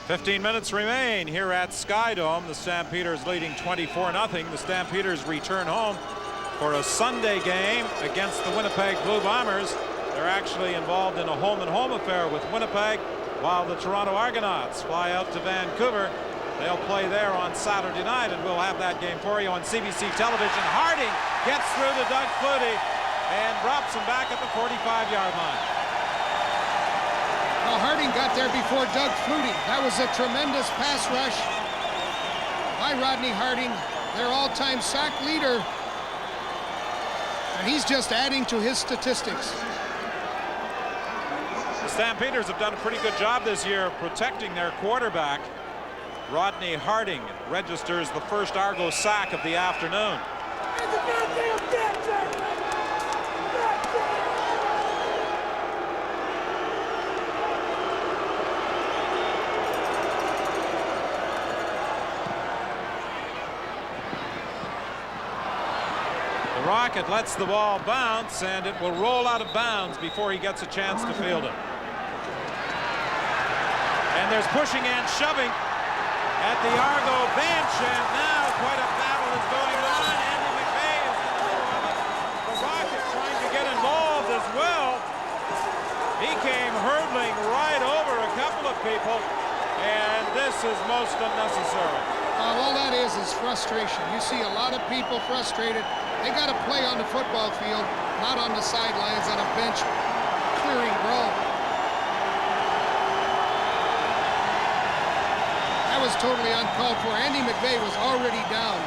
15 minutes remain here at Skydome. The Stampeders leading 24-0. The Stampeders return home for a Sunday game against the Winnipeg Blue Bombers. They're actually involved in a home-and-home affair with Winnipeg, while the Toronto Argonauts fly out to Vancouver. They'll play there on Saturday night, and we'll have that game for you on CBC television. Harding gets through to Doug Flutie and drops him back at the 45-yard line. Well, Harding got there before Doug Flutie. That was a tremendous pass rush by Rodney Harding, their all-time sack leader. And he's just adding to his statistics. The Stampeders have done a pretty good job this year of protecting their quarterback. Rodney Harding registers the first Argos sack of the afternoon. The Rocket lets the ball bounce, and it will roll out of bounds before he gets a chance to field it. And there's pushing and shoving at the Argo bench, and now quite a battle is going on. Andy McVey is in the middle of it. The Rocket trying to get involved as well. He came hurdling right over a couple of people, and this is most unnecessary. All that is frustration. You see a lot of people frustrated. They got to play on the football field, not on the sidelines on a bench clearing brawl. That was totally uncalled for. Andy McVey was already down.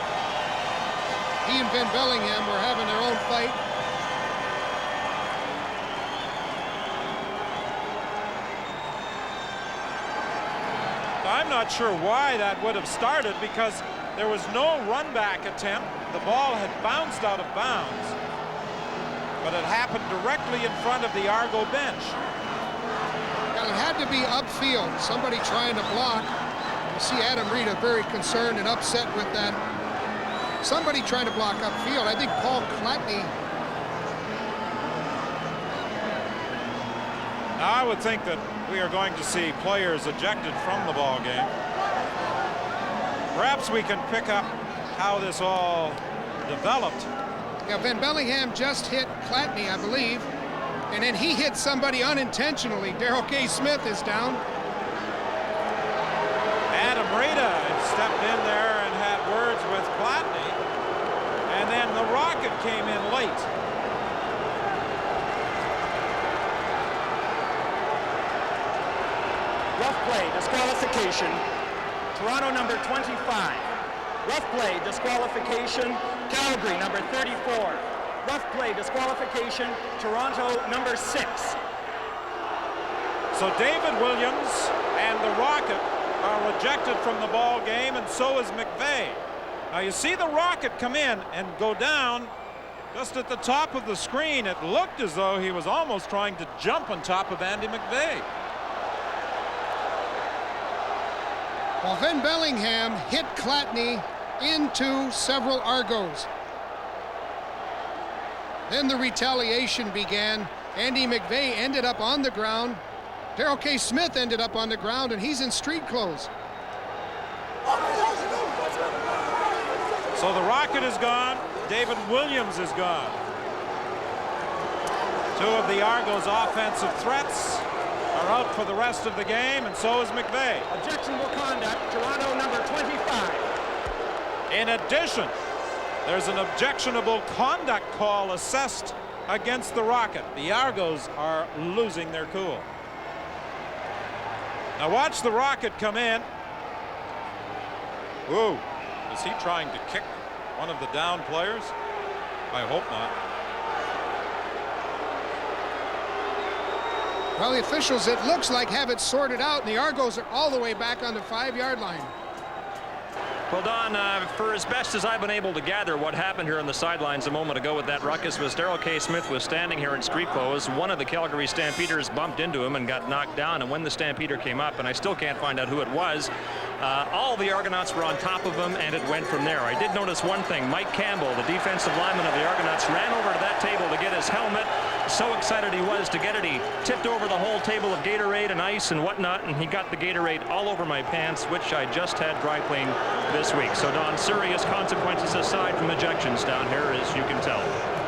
He and Ben Bellingham were having their own fight. I'm not sure why that would have started, because there was no run back attempt. The ball had bounced out of bounds, but it happened directly in front of the Argo bench. Now, it had to be upfield, somebody trying to block. You see Adam Rita very concerned and upset with that. Somebody trying to block upfield. I think Paul Clatney. Now, I would think that we are going to see players ejected from the ball game. Perhaps we can pick up how this all developed. Yeah, Ben Bellingham just hit Clatney, I believe, and then he hit somebody unintentionally. Darrell K. Smith is down. Adam Rita stepped in there and had words with Clatney, and then the Rocket came in late. Rough play, disqualification. Toronto number 25. Rough play, disqualification. Calgary number 34. Rough play, disqualification. Toronto number 6. So David Williams and the Rocket are ejected from the ball game, and so is McVey. Now you see the Rocket come in and go down just at the top of the screen. It looked as though he was almost trying to jump on top of Andy McVey. Well, Ben Bellingham hit Clatney into several Argos. Then the retaliation began. Andy McVey ended up on the ground. Darrell K. Smith ended up on the ground, and he's in street clothes. So the Rocket is gone. David Williams is gone. Two of the Argos' offensive threats are out for the rest of the game, and so is McVey. Objectionable conduct, Toronto number 25. In addition, there's an objectionable conduct call assessed against the Rocket. The Argos are losing their cool. Now watch the Rocket come in. Whoa, is he trying to kick one of the down players? I hope not. Well, the officials, it looks like, have it sorted out, and the Argos are all the way back on the 5-yard line. Well, Don, for as best as I've been able to gather, what happened here on the sidelines a moment ago with that ruckus was Darrell K. Smith was standing here in street clothes. One of the Calgary Stampeders bumped into him and got knocked down, and when the Stampeder came up, and I still can't find out who it was, All the Argonauts were on top of him, and it went from there. I did notice one thing. Mike Campbell, the defensive lineman of the Argonauts, ran over to that table to get his helmet. So excited he was to get it, he tipped over the whole table of Gatorade and ice and whatnot, and he got the Gatorade all over my pants, which I just had dry cleaned this week. So, Don, serious consequences aside from ejections down here, as you can tell.